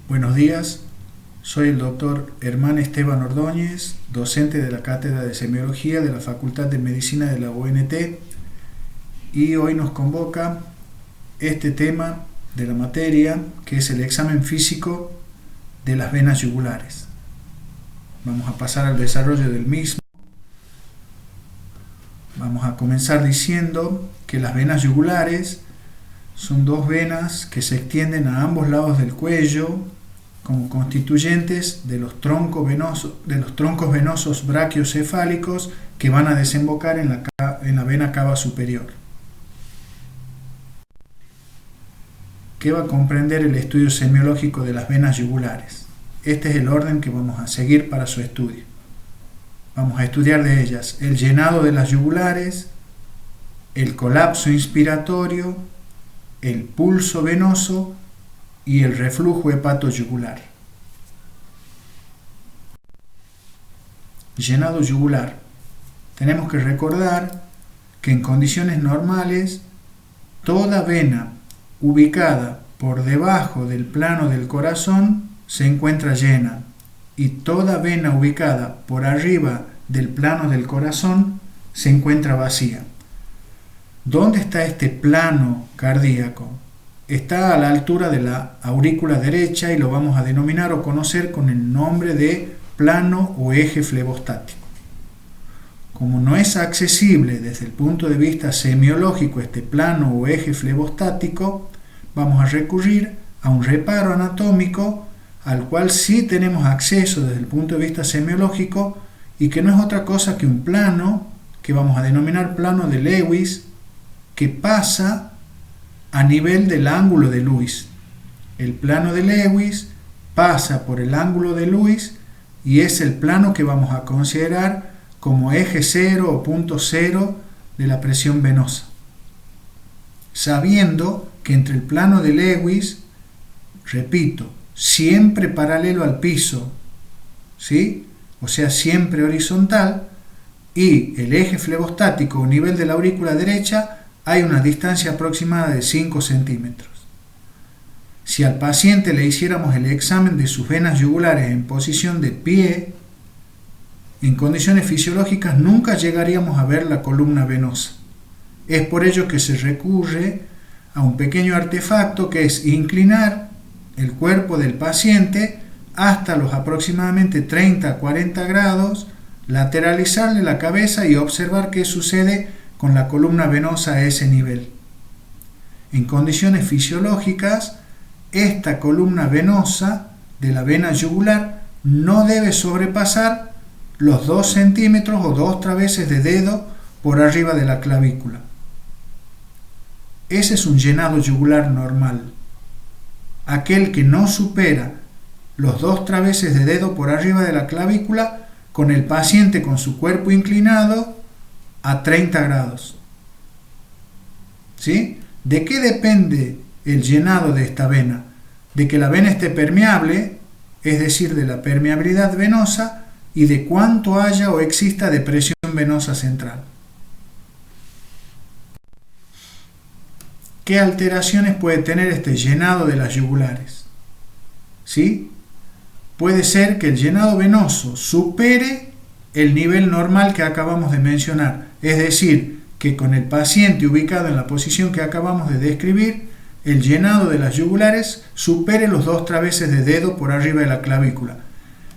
Buenos días, soy el doctor Hermán Esteban Ordóñez, docente de la Cátedra de Semiología de la Facultad de Medicina de la UNT, y hoy nos convoca este tema de la materia, que es el examen físico de las venas yugulares. Vamos a pasar al desarrollo del mismo. Vamos a comenzar diciendo que las venas yugulares son dos venas que se extienden a ambos lados del cuello como constituyentes de los troncos venosos brachiocefálicos que van a desembocar en la vena cava superior. ¿Qué va a comprender el estudio semiológico de las venas yugulares? Este es el orden que vamos a seguir para su estudio. Vamos a estudiar de ellas el llenado de las yugulares, el colapso inspiratorio, el pulso venoso y el reflujo hepatoyugular. Llenado yugular. Tenemos que recordar que en condiciones normales toda vena ubicada por debajo del plano del corazón se encuentra llena y toda vena ubicada por arriba del plano del corazón se encuentra vacía. ¿Dónde está este plano cardíaco? Está a la altura de la aurícula derecha y lo vamos a denominar o conocer con el nombre de plano o eje flebostático. Como no es accesible desde el punto de vista semiológico este plano o eje flebostático, vamos a recurrir a un reparo anatómico al cual sí tenemos acceso desde el punto de vista semiológico y que no es otra cosa que un plano que vamos a denominar plano de Lewis, que pasa a nivel del ángulo de Lewis. El plano de Lewis pasa por el ángulo de Lewis y es el plano que vamos a considerar como eje cero o punto cero de la presión venosa. Sabiendo que entre el plano de Lewis, repito, siempre paralelo al piso, ¿sí? O sea, siempre horizontal, y el eje flebostático o nivel de la aurícula derecha, hay una distancia aproximada de 5 centímetros. Si al paciente le hiciéramos el examen de sus venas yugulares en posición de pie, en condiciones fisiológicas nunca llegaríamos a ver la columna venosa. Es por ello que se recurre a un pequeño artefacto que es inclinar el cuerpo del paciente hasta los aproximadamente 30 a 40 grados, lateralizarle la cabeza y observar qué sucede con la columna venosa a ese nivel. En condiciones fisiológicas, esta columna venosa de la vena yugular no debe sobrepasar los 2 centímetros o 2 traveses de dedo por arriba de la clavícula. Ese es un llenado yugular normal. Aquel que no supera los 2 traveses de dedo por arriba de la clavícula con el paciente con su cuerpo inclinado a 30 grados. ¿Sí? ¿De qué depende el llenado de esta vena? De que la vena esté permeable, es decir, de la permeabilidad venosa y de cuánto haya o exista de presión venosa central. ¿Qué alteraciones puede tener este llenado de las yugulares? ¿Sí? Puede ser que el llenado venoso supere el nivel normal que acabamos de mencionar, es decir, que con el paciente ubicado en la posición que acabamos de describir, el llenado de las yugulares supere los 2 traveses de dedo por arriba de la clavícula.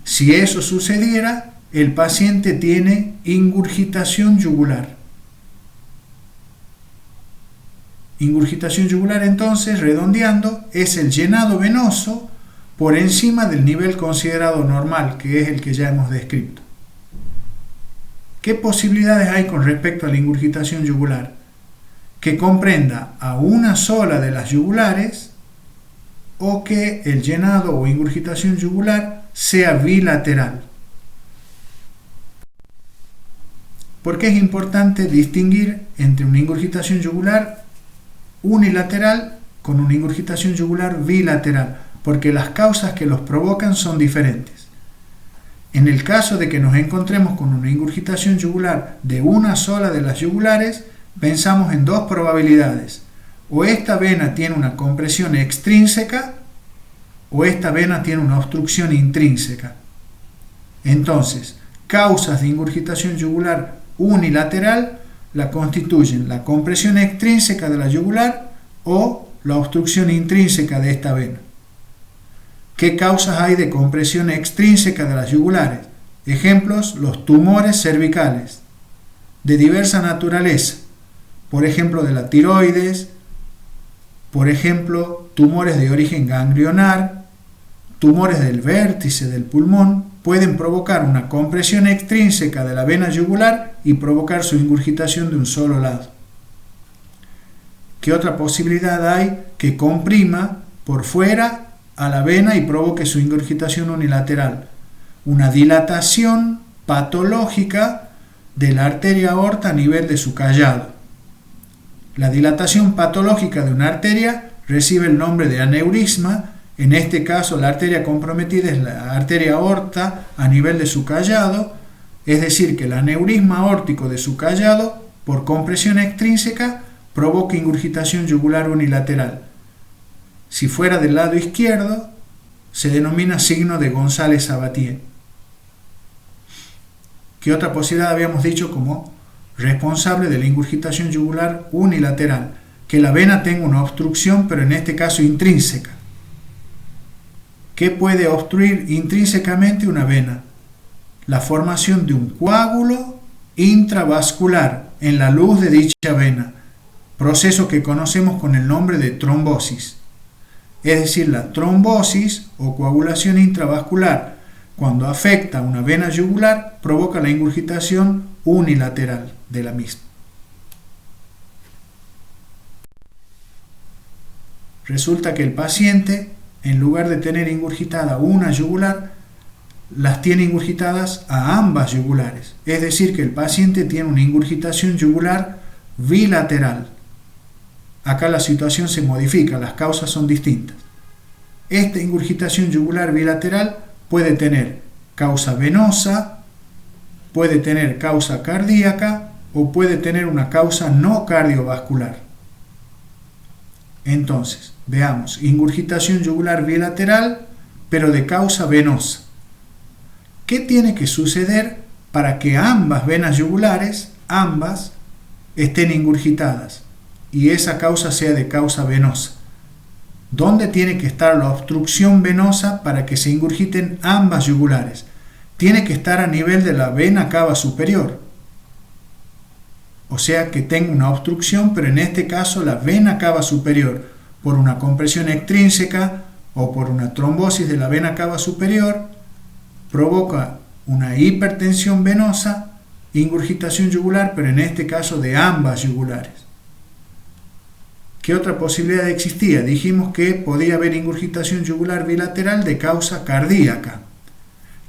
Si eso sucediera, el paciente tiene ingurgitación yugular. Ingurgitación yugular, entonces, redondeando, es el llenado venoso por encima del nivel considerado normal, que es el que ya hemos descrito. ¿Qué posibilidades hay con respecto a la ingurgitación yugular? Que comprenda a una sola de las yugulares o que el llenado o ingurgitación yugular sea bilateral. ¿Por qué es importante distinguir entre una ingurgitación yugular unilateral con una ingurgitación yugular bilateral? Porque las causas que los provocan son diferentes. En el caso de que nos encontremos con una ingurgitación yugular de una sola de las yugulares, pensamos en 2 probabilidades. O esta vena tiene una compresión extrínseca o esta vena tiene una obstrucción intrínseca. Entonces, causas de ingurgitación yugular unilateral la constituyen la compresión extrínseca de la yugular o la obstrucción intrínseca de esta vena. ¿Qué causas hay de compresión extrínseca de las yugulares? Ejemplos, los tumores cervicales, de diversa naturaleza, por ejemplo de la tiroides, por ejemplo tumores de origen ganglionar, tumores del vértice del pulmón, pueden provocar una compresión extrínseca de la vena yugular y provocar su ingurgitación de un solo lado. ¿Qué otra posibilidad hay? Que comprima por fuera a la vena y provoque su ingurgitación unilateral. Una dilatación patológica de la arteria aorta a nivel de su callado. La dilatación patológica de una arteria recibe el nombre de aneurisma. En este caso, la arteria comprometida es la arteria aorta a nivel de su callado, es decir, que el aneurisma aórtico de su callado, por compresión extrínseca, provoca ingurgitación yugular unilateral. Si fuera del lado izquierdo, se denomina signo de González-Sabatier. ¿Qué otra posibilidad habíamos dicho como responsable de la ingurgitación yugular unilateral? Que la vena tenga una obstrucción, pero en este caso intrínseca. ¿Qué puede obstruir intrínsecamente una vena? La formación de un coágulo intravascular en la luz de dicha vena, proceso que conocemos con el nombre de trombosis. Es decir, la trombosis o coagulación intravascular, cuando afecta a una vena yugular, provoca la ingurgitación unilateral de la misma. Resulta que el paciente, en lugar de tener ingurgitada una yugular, las tiene ingurgitadas a ambas yugulares. Es decir, que el paciente tiene una ingurgitación yugular bilateral. Acá la situación se modifica, las causas son distintas. Esta ingurgitación yugular bilateral puede tener causa venosa, puede tener causa cardíaca o puede tener una causa no cardiovascular. Entonces, veamos, ingurgitación yugular bilateral, pero de causa venosa. ¿Qué tiene que suceder para que ambas venas yugulares, ambas, estén ingurgitadas y esa causa sea de causa venosa? ¿Dónde tiene que estar la obstrucción venosa para que se ingurgiten ambas yugulares? Tiene que estar a nivel de la vena cava superior. O sea que tenga una obstrucción, pero en este caso la vena cava superior, por una compresión extrínseca o por una trombosis de la vena cava superior, provoca una hipertensión venosa, ingurgitación yugular, pero en este caso de ambas yugulares. ¿Qué otra posibilidad existía? Dijimos que podía haber ingurgitación yugular bilateral de causa cardíaca.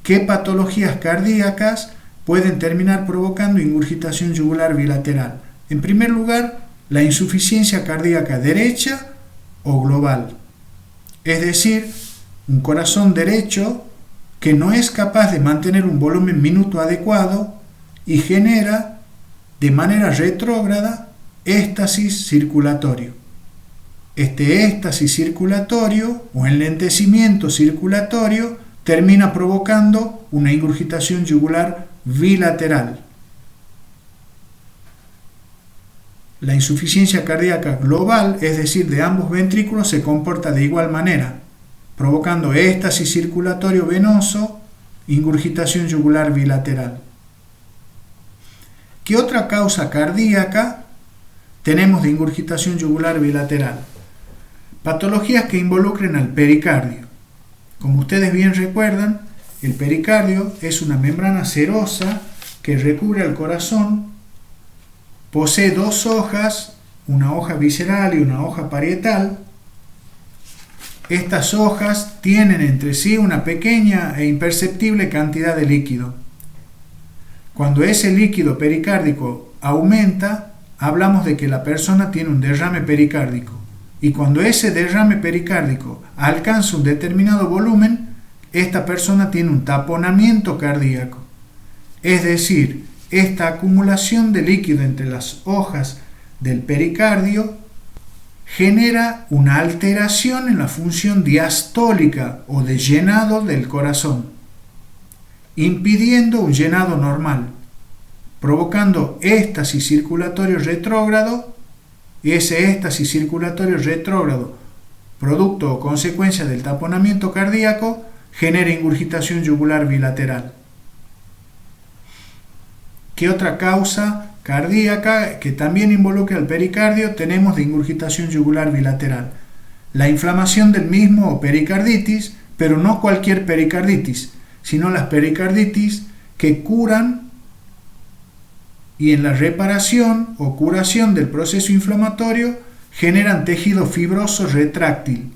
¿Qué patologías cardíacas pueden terminar provocando ingurgitación yugular bilateral? En primer lugar, la insuficiencia cardíaca derecha o global. Es decir, un corazón derecho que no es capaz de mantener un volumen minuto adecuado y genera de manera retrógrada éstasis circulatorio. Este éxtasis circulatorio o enlentecimiento circulatorio termina provocando una ingurgitación yugular bilateral. La insuficiencia cardíaca global, es decir, de ambos ventrículos, se comporta de igual manera, provocando éxtasis circulatorio venoso, ingurgitación yugular bilateral. ¿Qué otra causa cardíaca tenemos de ingurgitación yugular bilateral? Patologías que involucren al pericardio. Como ustedes bien recuerdan, el pericardio es una membrana serosa que recubre al corazón, posee dos hojas, una hoja visceral y una hoja parietal. Estas hojas tienen entre sí una pequeña e imperceptible cantidad de líquido. Cuando ese líquido pericárdico aumenta, hablamos de que la persona tiene un derrame pericárdico. Y cuando ese derrame pericárdico alcanza un determinado volumen, esta persona tiene un taponamiento cardíaco. Es decir, esta acumulación de líquido entre las hojas del pericardio genera una alteración en la función diastólica o de llenado del corazón, impidiendo un llenado normal, provocando éxtasis circulatorio retrógrado, y ese éxtasis circulatorio retrógrado, producto o consecuencia del taponamiento cardíaco, genera ingurgitación yugular bilateral. ¿Qué otra causa cardíaca que también involucra al pericardio tenemos de ingurgitación yugular bilateral? La inflamación del mismo o pericarditis, pero no cualquier pericarditis, sino las pericarditis que curan y en la reparación o curación del proceso inflamatorio generan tejido fibroso retráctil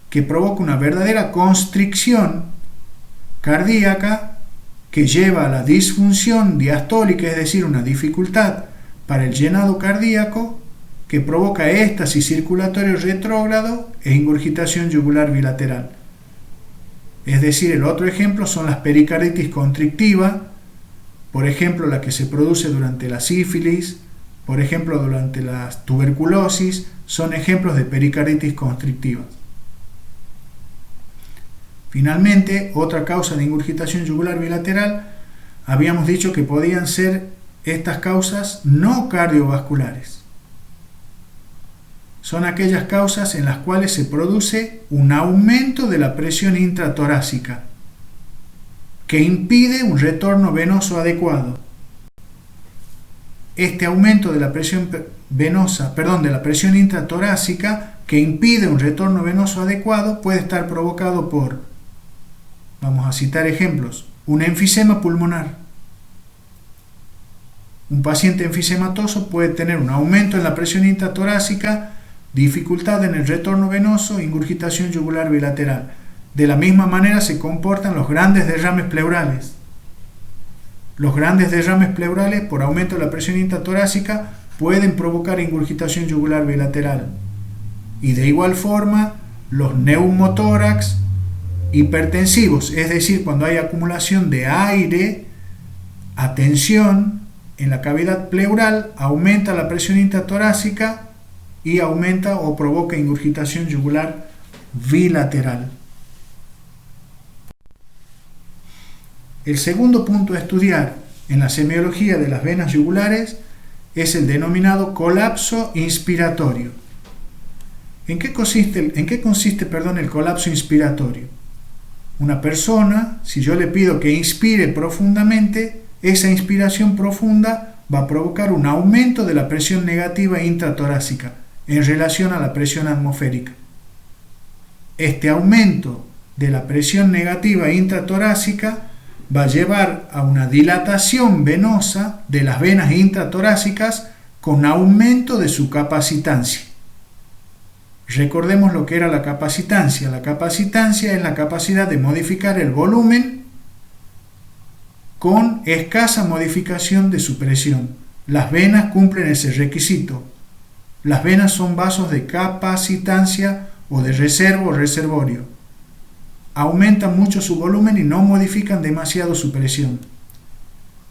que provoca una verdadera constricción cardíaca que lleva a la disfunción diastólica, es decir, una dificultad para el llenado cardíaco que provoca éxtasis circulatorio retrógrado e ingurgitación yugular bilateral. Es decir, el otro ejemplo son las pericarditis constrictiva, por ejemplo, la que se produce durante la sífilis, por ejemplo, durante la tuberculosis, son ejemplos de pericarditis constrictiva. Finalmente, otra causa de ingurgitación yugular bilateral, habíamos dicho que podían ser estas causas no cardiovasculares. Son aquellas causas en las cuales se produce un aumento de la presión intratorácica que impide un retorno venoso adecuado. Este aumento de la presión de la presión intratorácica que impide un retorno venoso adecuado puede estar provocado por, vamos a citar ejemplos, un enfisema pulmonar. Un paciente enfisematoso puede tener un aumento en la presión intratorácica, dificultad en el retorno venoso, ingurgitación yugular bilateral. De la misma manera se comportan los grandes derrames pleurales. Los grandes derrames pleurales, por aumento de la presión intratorácica, pueden provocar ingurgitación yugular bilateral. Y de igual forma, los neumotórax hipertensivos, es decir, cuando hay acumulación de aire a tensión en la cavidad pleural, aumenta la presión intratorácica y aumenta o provoca ingurgitación yugular bilateral. El segundo punto a estudiar en la semiología de las venas yugulares es el denominado colapso inspiratorio. ¿En qué consiste el colapso inspiratorio? Una persona, si yo le pido que inspire profundamente, esa inspiración profunda va a provocar un aumento de la presión negativa intratorácica en relación a la presión atmosférica. Este aumento de la presión negativa intratorácica va a llevar a una dilatación venosa de las venas intratorácicas con aumento de su capacitancia. Recordemos lo que era la capacitancia. La capacitancia es la capacidad de modificar el volumen con escasa modificación de su presión. Las venas cumplen ese requisito. Las venas son vasos de capacitancia o de reservo o reservorio. Aumentan mucho su volumen y no modifican demasiado su presión.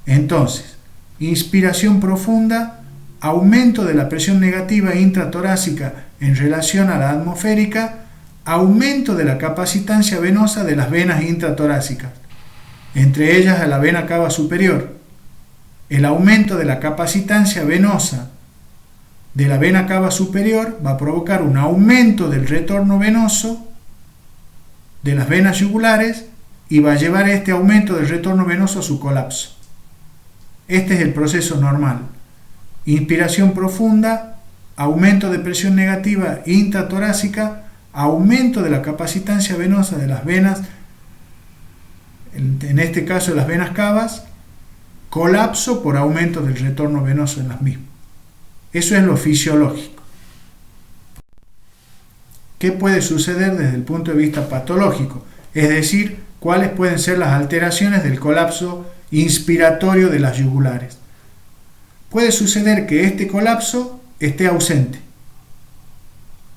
Entonces, inspiración profunda, aumento de la presión negativa intratorácica en relación a la atmosférica, aumento de la capacitancia venosa de las venas intratorácicas, entre ellas a la vena cava superior. El aumento de la capacitancia venosa de la vena cava superior va a provocar un aumento del retorno venoso de las venas yugulares y va a llevar este aumento del retorno venoso a su colapso. Este es el proceso normal. Inspiración profunda, aumento de presión negativa intratorácica, aumento de la capacitancia venosa de las venas, en este caso de las venas cavas, colapso por aumento del retorno venoso en las mismas. Eso es lo fisiológico. ¿Qué puede suceder desde el punto de vista patológico? Es decir, cuáles pueden ser las alteraciones del colapso inspiratorio de las yugulares. Puede suceder que este colapso esté ausente.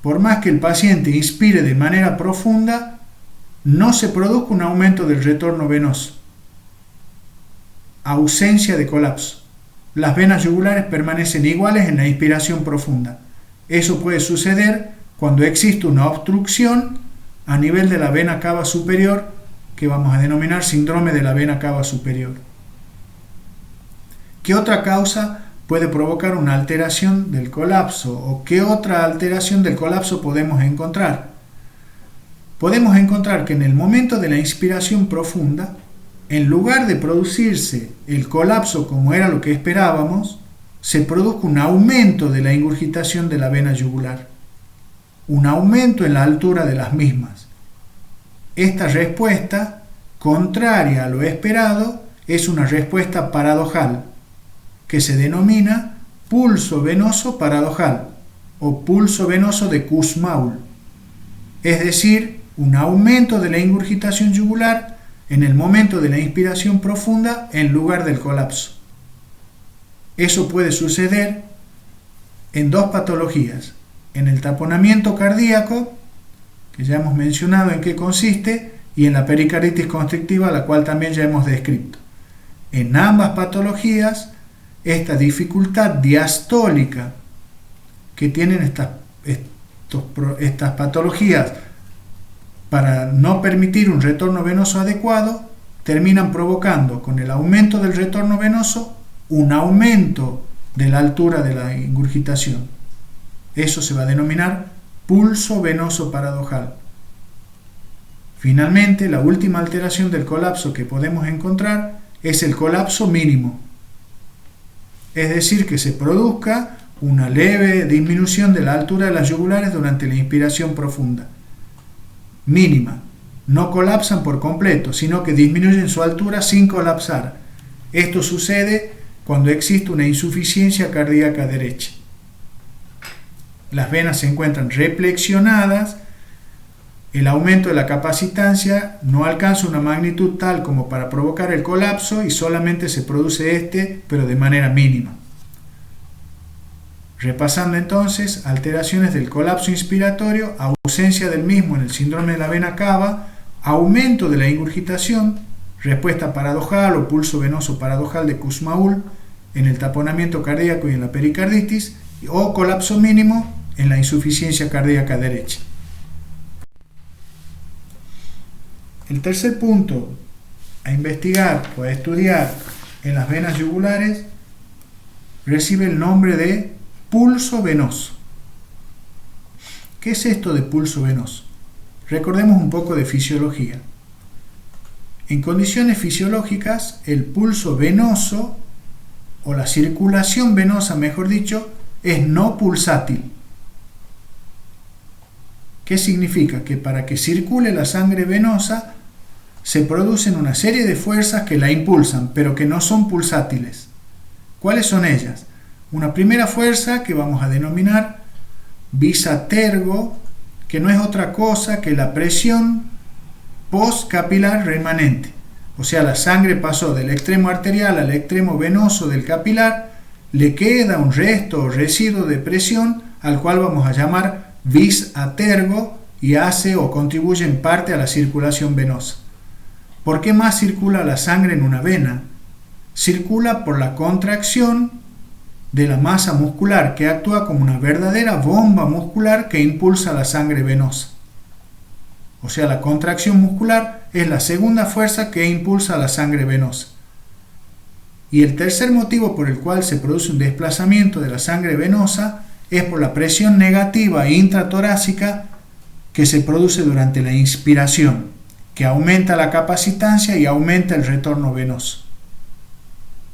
Por más que el paciente inspire de manera profunda, no se produzca un aumento del retorno venoso. Ausencia de colapso. Las venas yugulares permanecen iguales en la inspiración profunda. Eso puede suceder cuando existe una obstrucción a nivel de la vena cava superior, que vamos a denominar síndrome de la vena cava superior. ¿Qué otra causa puede provocar una alteración del colapso? ¿O qué otra alteración del colapso podemos encontrar? Podemos encontrar que en el momento de la inspiración profunda, en lugar de producirse el colapso como era lo que esperábamos, se produzca un aumento de la ingurgitación de la vena yugular, un aumento en la altura de las mismas. Esta respuesta, contraria a lo esperado, es una respuesta paradojal, que se denomina pulso venoso paradojal o pulso venoso de Kussmaul, es decir, un aumento de la ingurgitación yugular en el momento de la inspiración profunda en lugar del colapso. Eso puede suceder en dos patologías: en el taponamiento cardíaco, que ya hemos mencionado en qué consiste, y en la pericarditis constrictiva, la cual también ya hemos descrito. En ambas patologías, esta dificultad diastólica que tienen estas patologías para no permitir un retorno venoso adecuado, terminan provocando, con el aumento del retorno venoso, un aumento de la altura de la ingurgitación. Eso se va a denominar pulso venoso paradojal. Finalmente, la última alteración del colapso que podemos encontrar es el colapso mínimo, es decir, que se produzca una leve disminución de la altura de las yugulares durante la inspiración profunda. Mínima. No colapsan por completo, sino que disminuyen su altura sin colapsar. Esto sucede cuando existe una insuficiencia cardíaca derecha. Las venas se encuentran reflexionadas, el aumento de la capacitancia no alcanza una magnitud tal como para provocar el colapso y solamente se produce pero de manera mínima. Repasando entonces, alteraciones del colapso inspiratorio, ausencia del mismo en el síndrome de la vena cava, aumento de la ingurgitación, respuesta paradojal o pulso venoso paradojal de Kussmaul en el taponamiento cardíaco y en la pericarditis, o colapso mínimo en la insuficiencia cardíaca derecha. El tercer punto a investigar o a estudiar en las venas yugulares recibe el nombre de pulso venoso. ¿Qué es esto de pulso venoso? Recordemos un poco de fisiología. En condiciones fisiológicas, el pulso venoso, o la circulación venosa, mejor dicho, es no pulsátil. ¿Qué significa? Que para que circule la sangre venosa se producen una serie de fuerzas que la impulsan, pero que no son pulsátiles. ¿Cuáles son ellas? Una primera fuerza que vamos a denominar bisatergo, que no es otra cosa que la presión postcapilar remanente. O sea, la sangre pasó del extremo arterial al extremo venoso del capilar, le queda un resto o residuo de presión al cual vamos a llamar bisatergo y hace o contribuye en parte a la circulación venosa. ¿Por qué más circula la sangre en una vena? Circula por la contracción de la masa muscular, que actúa como una verdadera bomba muscular que impulsa la sangre venosa. O sea, la contracción muscular es la segunda fuerza que impulsa la sangre venosa. Y el tercer motivo por el cual se produce un desplazamiento de la sangre venosa es por la presión negativa intratorácica que se produce durante la inspiración, que aumenta la capacitancia y aumenta el retorno venoso.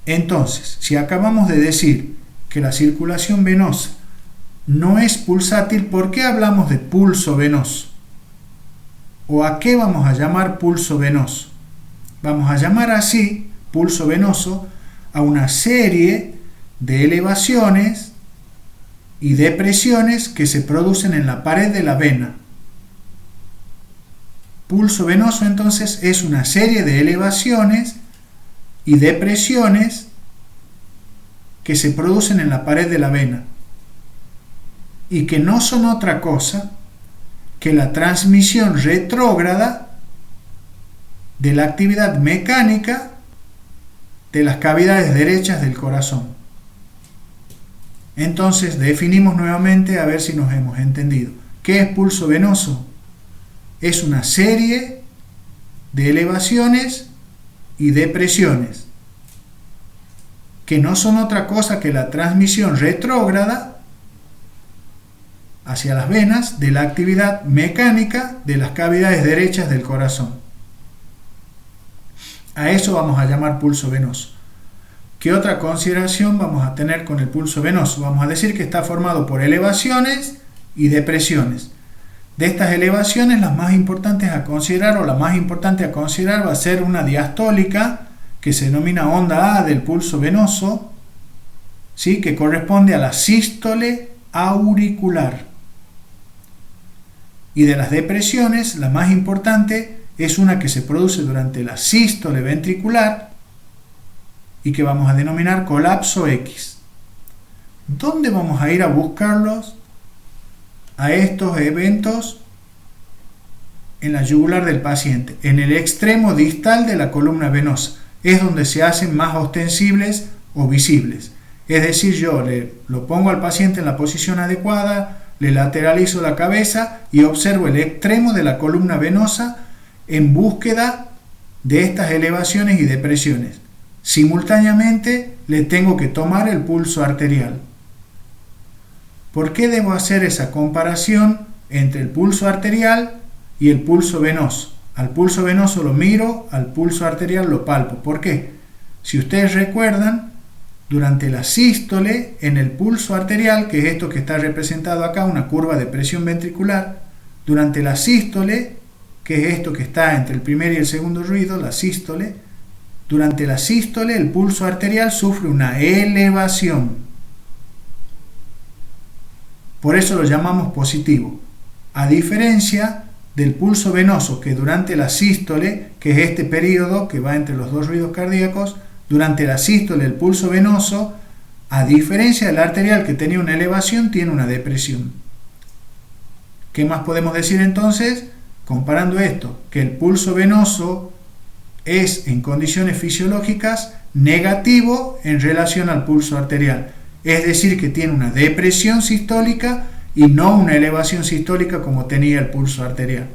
Entonces, si acabamos de decir que la circulación venosa no es pulsátil, ¿por qué hablamos de pulso venoso? ¿O a qué vamos a llamar pulso venoso? Vamos a llamar así pulso venoso a una serie de elevaciones y depresiones que se producen en la pared de la vena. Pulso venoso entonces es una serie de elevaciones y depresiones que se producen en la pared de la vena y que no son otra cosa que la transmisión retrógrada de la actividad mecánica de las cavidades derechas del corazón. Entonces definimos nuevamente a ver si nos hemos entendido. ¿Qué es pulso venoso? Es una serie de elevaciones y depresiones que no son otra cosa que la transmisión retrógrada hacia las venas de la actividad mecánica de las cavidades derechas del corazón. A eso vamos a llamar pulso venoso. ¿Qué otra consideración vamos a tener con el pulso venoso? Vamos a decir que está formado por elevaciones y depresiones. De estas elevaciones, las más importantes a considerar, o la más importante a considerar, va a ser una diastólica que se denomina onda A del pulso venoso, ¿sí? Que corresponde a la sístole auricular. Y de las depresiones, la más importante es una que se produce durante la sístole ventricular y que vamos a denominar colapso X. ¿Dónde vamos a ir a buscarlos? A estos eventos en la yugular del paciente, en el extremo distal de la columna venosa. Es donde se hacen más ostensibles o visibles. Es decir, yo lo pongo al paciente en la posición adecuada, le lateralizo la cabeza y observo el extremo de la columna venosa en búsqueda de estas elevaciones y depresiones. Simultáneamente le tengo que tomar el pulso arterial. ¿Por qué debo hacer esa comparación entre el pulso arterial y el pulso venoso? Al pulso venoso lo miro, al pulso arterial lo palpo. ¿Por qué? Si ustedes recuerdan, durante la sístole, en el pulso arterial, que es esto que está representado acá, una curva de presión ventricular, durante la sístole, que es esto que está entre el primer y el segundo ruido, la sístole, durante la sístole el pulso arterial sufre una elevación. Por eso lo llamamos positivo. A diferencia del pulso venoso, que durante la sístole, que es este periodo que va entre los dos ruidos cardíacos, durante la sístole el pulso venoso, a diferencia del arterial que tenía una elevación, tiene una depresión. ¿Qué más podemos decir entonces? Comparando esto, que el pulso venoso es en condiciones fisiológicas negativo en relación al pulso arterial. Es decir, que tiene una depresión sistólica y no una elevación sistólica como tenía el pulso arterial.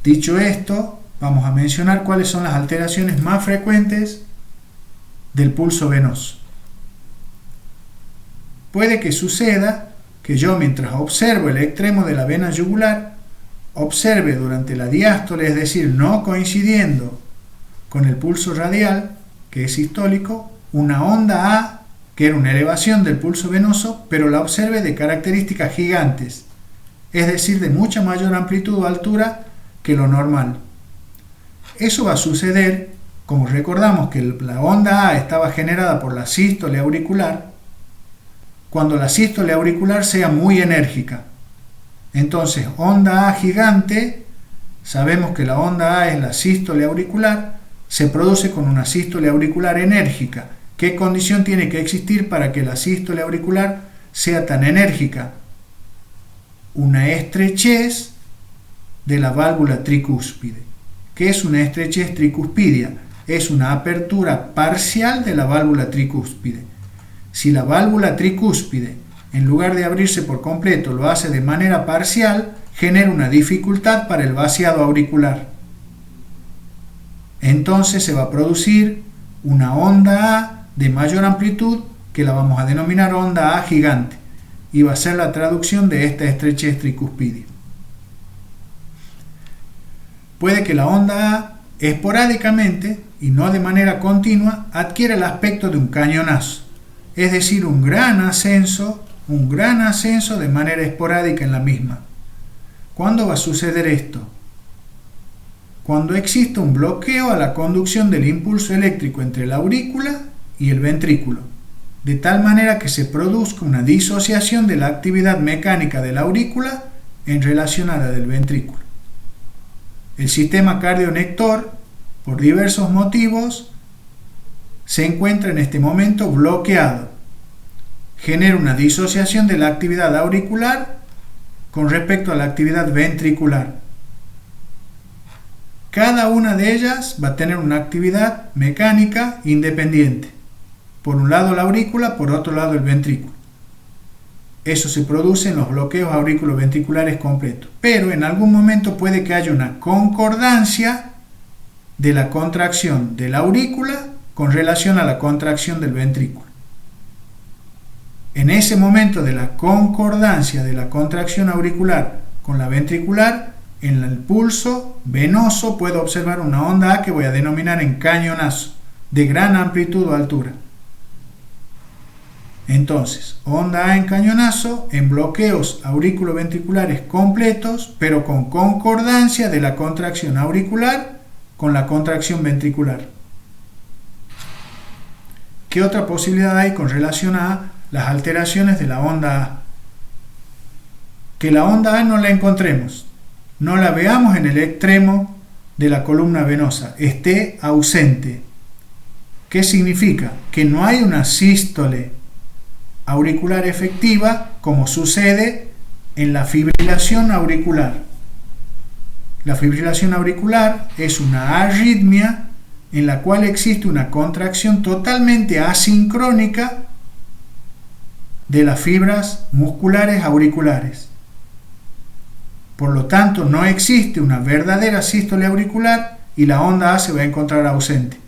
Dicho esto, vamos a mencionar cuáles son las alteraciones más frecuentes del pulso venoso. Puede que suceda que yo, mientras observo el extremo de la vena yugular, observe durante la diástole, es decir, no coincidiendo con el pulso radial, que es sistólico, una onda A, que era una elevación del pulso venoso, pero la observe de características gigantes, es decir, de mucha mayor amplitud o altura que lo normal. Eso va a suceder, como recordamos que la onda A estaba generada por la sístole auricular, cuando la sístole auricular sea muy enérgica. Entonces, onda A gigante, sabemos que la onda A es la sístole auricular, se produce con una sístole auricular enérgica. ¿Qué condición tiene que existir para que la sístole auricular sea tan enérgica? Una estrechez de la válvula tricúspide. ¿Qué es una estrechez tricuspidia? Es una apertura parcial de la válvula tricúspide. Si la válvula tricúspide, en lugar de abrirse por completo, lo hace de manera parcial, genera una dificultad para el vaciado auricular. Entonces se va a producir una onda A de mayor amplitud, que la vamos a denominar onda A gigante, y va a ser la traducción de esta estrechez tricuspidia. Puede que la onda A, esporádicamente y no de manera continua, adquiera el aspecto de un cañonazo, es decir, un gran ascenso de manera esporádica en la misma. ¿Cuándo va a suceder esto? Cuando existe un bloqueo a la conducción del impulso eléctrico entre la aurícula y el ventrículo, de tal manera que se produzca una disociación de la actividad mecánica de la aurícula en relación a la del ventrículo. El sistema cardionector, por diversos motivos, se encuentra en este momento bloqueado. Genera una disociación de la actividad auricular con respecto a la actividad ventricular. Cada una de ellas va a tener una actividad mecánica independiente. por un lado la aurícula, por otro lado el ventrículo. Eso se produce en los bloqueos auriculoventriculares completos. Pero en algún momento puede que haya una concordancia de la contracción de la aurícula con relación a la contracción del ventrículo. En ese momento de la concordancia de la contracción auricular con la ventricular, en el pulso venoso puedo observar una onda A que voy a denominar en cañonazo, de gran amplitud o altura. Entonces, onda A en cañonazo en bloqueos auriculoventriculares completos, pero con concordancia de la contracción auricular con la contracción ventricular. ¿Qué otra posibilidad hay con relación a las alteraciones de la onda A? Que la onda A no la encontremos, no la veamos en el extremo de la columna venosa, esté ausente. ¿Qué significa? Que no hay una sístole auricular efectiva como sucede en la fibrilación auricular. La fibrilación auricular es una arritmia en la cual existe una contracción totalmente asincrónica de las fibras musculares auriculares. Por lo tanto, no existe una verdadera sístole auricular y la onda A se va a encontrar ausente.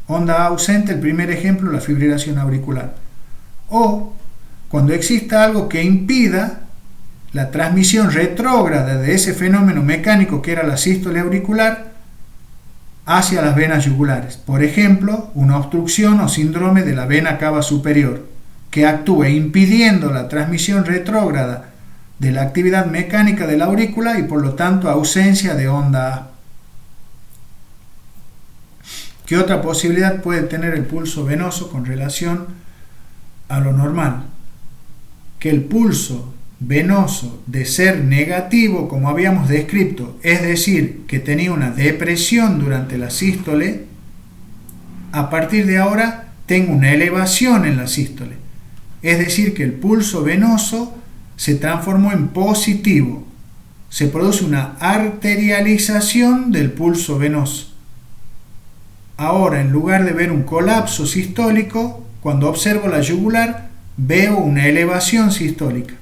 Onda A ausente, el primer ejemplo, la fibrilación auricular. O cuando exista algo que impida la transmisión retrógrada de ese fenómeno mecánico que era la sístole auricular hacia las venas yugulares. Por ejemplo, una obstrucción o síndrome de la vena cava superior que actúe impidiendo la transmisión retrógrada de la actividad mecánica de la aurícula y por lo tanto ausencia de onda A. ¿Qué otra posibilidad puede tener el pulso venoso con relación a lo normal? Que el pulso venoso, de ser negativo como habíamos descrito, es decir, que tenía una depresión durante la sístole, a partir de ahora tenga una elevación en la sístole. Es decir, que el pulso venoso se transformó en positivo. Se produce una arterialización del pulso venoso. Ahora, en lugar de ver un colapso sistólico, cuando observo la yugular, veo una elevación sistólica.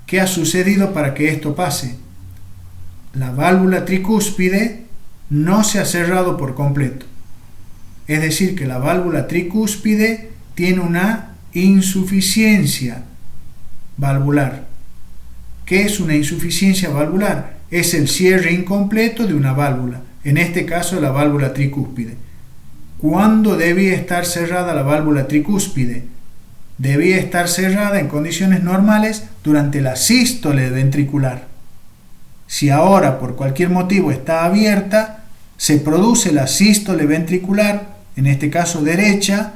¿Qué ha sucedido para que esto pase? La válvula tricúspide no se ha cerrado por completo. Es decir, que la válvula tricúspide tiene una insuficiencia valvular. ¿Qué es una insuficiencia valvular? Es el cierre incompleto de una válvula, en este caso la válvula tricúspide. ¿Cuándo debía estar cerrada la válvula tricúspide? Debía estar cerrada en condiciones normales durante la sístole ventricular. Si ahora por cualquier motivo está abierta, se produce la sístole ventricular, en este caso derecha,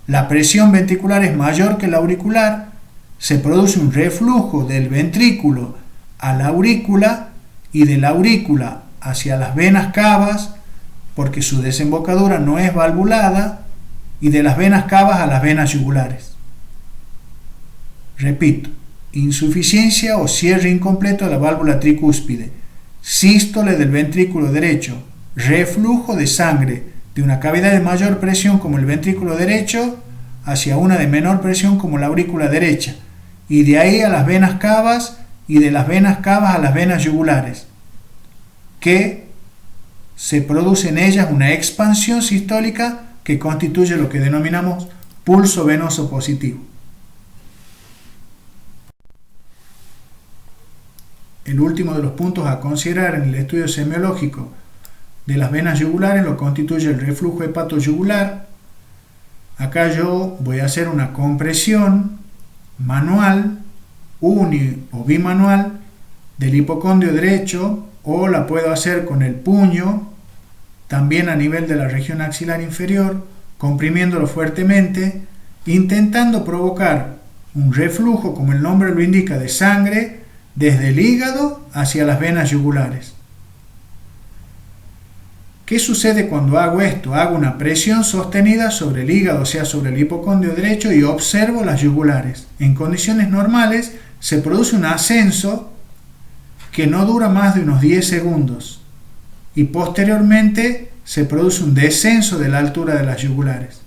la presión ventricular es mayor que la auricular, se produce un reflujo del ventrículo a la aurícula y de la aurícula hacia las venas cavas, porque su desembocadura no es valvulada, y de las venas cavas a las venas yugulares. Repito, insuficiencia o cierre incompleto de la válvula tricúspide, sístole del ventrículo derecho, reflujo de sangre de una cavidad de mayor presión como el ventrículo derecho hacia una de menor presión como la aurícula derecha, y de ahí a las venas cavas y de las venas cavas a las venas yugulares, que se produce en ellas una expansión sistólica que constituye lo que denominamos pulso venoso positivo. El último de los puntos a considerar en el estudio semiológico de las venas yugulares lo constituye el reflujo hepatoyugular. Acá yo voy a hacer una compresión manual, uni o bimanual, del hipocondrio derecho, o la puedo hacer con el puño, también a nivel de la región axilar inferior, comprimiéndolo fuertemente, intentando provocar un reflujo, como el nombre lo indica, de sangre desde el hígado hacia las venas yugulares. ¿Qué sucede cuando hago esto? Hago una presión sostenida sobre el hígado, o sea, sobre el hipocondrio derecho, y observo las yugulares. En condiciones normales se produce un ascenso que no dura más de unos 10 segundos y posteriormente se produce un descenso de la altura de las yugulares.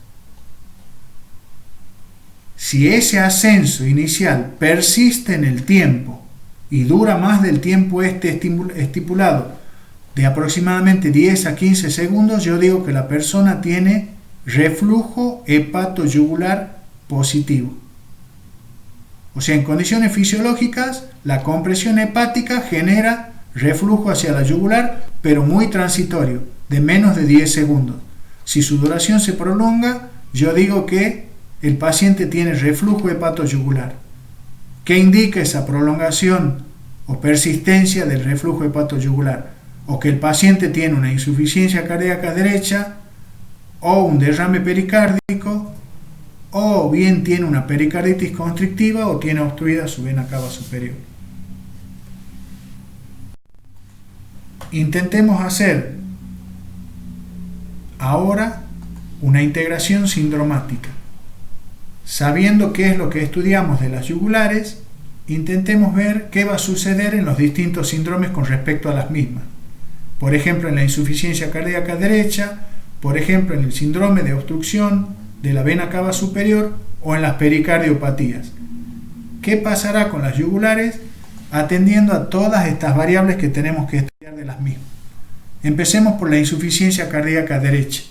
Si ese ascenso inicial persiste en el tiempo y dura más del tiempo estipulado, de aproximadamente 10 a 15 segundos, yo digo que la persona tiene reflujo hepatoyugular positivo. O sea, en condiciones fisiológicas, la compresión hepática genera reflujo hacia la yugular, pero muy transitorio, de menos de 10 segundos. Si su duración se prolonga, yo digo que el paciente tiene reflujo hepatoyugular. ¿Qué indica esa prolongación o persistencia del reflujo hepatoyugular? O que el paciente tiene una insuficiencia cardíaca derecha, o un derrame pericárdico, o bien tiene una pericarditis constrictiva o tiene obstruida su vena cava superior. Intentemos hacer ahora una integración sindromática. Sabiendo qué es lo que estudiamos de las yugulares, intentemos ver qué va a suceder en los distintos síndromes con respecto a las mismas. Por ejemplo, en la insuficiencia cardíaca derecha, por ejemplo, en el síndrome de obstrucción de la vena cava superior o en las pericardiopatías. ¿Qué pasará con las yugulares atendiendo a todas estas variables que tenemos que estudiar de las mismas? Empecemos por la insuficiencia cardíaca derecha.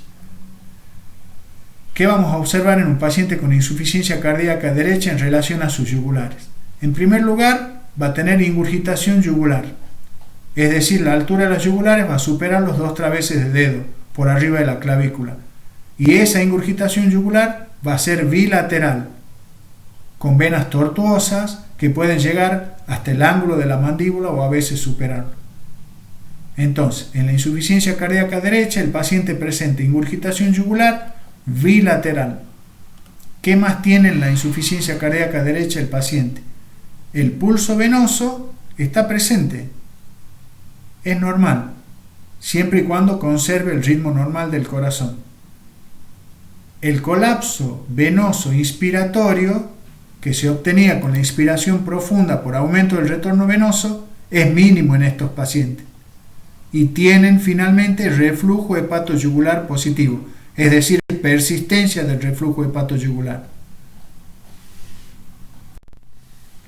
¿Qué vamos a observar en un paciente con insuficiencia cardíaca derecha en relación a sus yugulares? En primer lugar, va a tener ingurgitación yugular, es decir, la altura de las yugulares va a superar los 2 traveses de dedo por arriba de la clavícula, y esa ingurgitación yugular va a ser bilateral, con venas tortuosas que pueden llegar hasta el ángulo de la mandíbula o a veces superarlo. Entonces, en la insuficiencia cardíaca derecha, el paciente presenta ingurgitación yugular bilateral. ¿Qué más tiene en la insuficiencia cardíaca derecha el paciente? El pulso venoso está presente. Es normal, siempre y cuando conserve el ritmo normal del corazón. El colapso venoso inspiratorio, que se obtenía con la inspiración profunda por aumento del retorno venoso, es mínimo en estos pacientes. Y tienen finalmente reflujo hepatoyugular positivo, es decir, persistencia del reflujo hepatoyugular.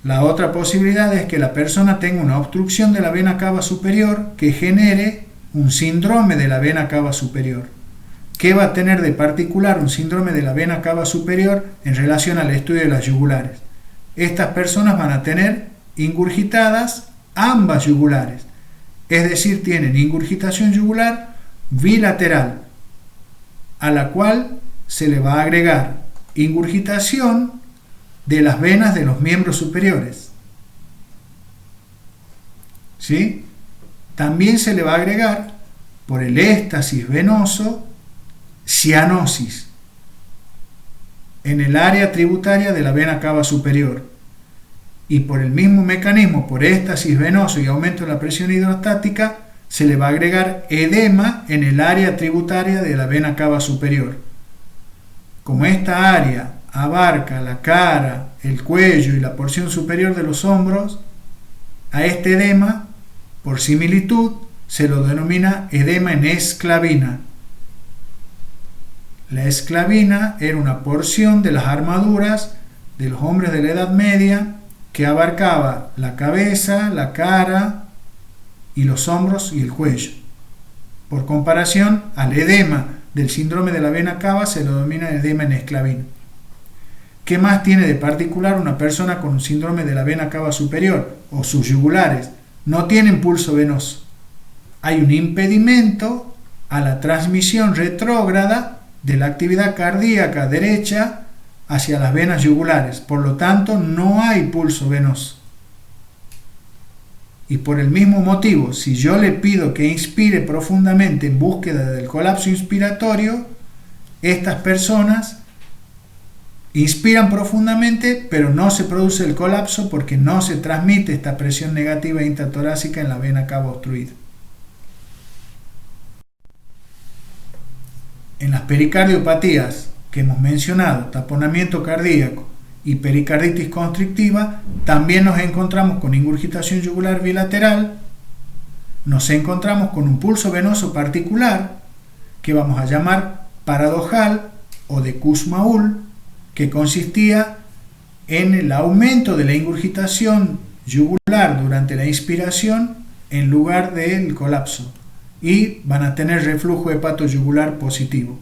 La otra posibilidad es que la persona tenga una obstrucción de la vena cava superior que genere un síndrome de la vena cava superior. ¿Qué va a tener de particular un síndrome de la vena cava superior en relación al estudio de las yugulares? Estas personas van a tener ingurgitadas ambas yugulares, es decir, tienen ingurgitación yugular bilateral, a la cual se le va a agregar ingurgitación de las venas de los miembros superiores. ¿Sí? También se le va a agregar, por el éstasis venoso, cianosis en el área tributaria de la vena cava superior. Y por el mismo mecanismo, por éstasis venoso y aumento de la presión hidrostática, se le va a agregar edema en el área tributaria de la vena cava superior. Como esta área abarca la cara, el cuello y la porción superior de los hombros, a este edema, por similitud, se lo denomina edema en esclavina. La esclavina era una porción de las armaduras de los hombres de la Edad Media que abarcaba la cabeza, la cara y los hombros y el cuello. Por comparación al edema del síndrome de la vena cava se lo denomina edema en esclavina. ¿Qué más tiene de particular una persona con un síndrome de la vena cava superior o sus yugulares? No tienen pulso venoso. Hay un impedimento a la transmisión retrógrada de la actividad cardíaca derecha hacia las venas yugulares. Por lo tanto, no hay pulso venoso. Y por el mismo motivo, si yo le pido que inspire profundamente en búsqueda del colapso inspiratorio, estas personas inspiran profundamente, pero no se produce el colapso porque no se transmite esta presión negativa intratorácica en la vena cava obstruida. En las pericardiopatías que hemos mencionado, taponamiento cardíaco y pericarditis constrictiva, también nos encontramos con ingurgitación yugular bilateral, nos encontramos con un pulso venoso particular que vamos a llamar paradojal o de Kussmaul, que consistía en el aumento de la ingurgitación yugular durante la inspiración en lugar del colapso, y van a tener reflujo hepatoyugular positivo.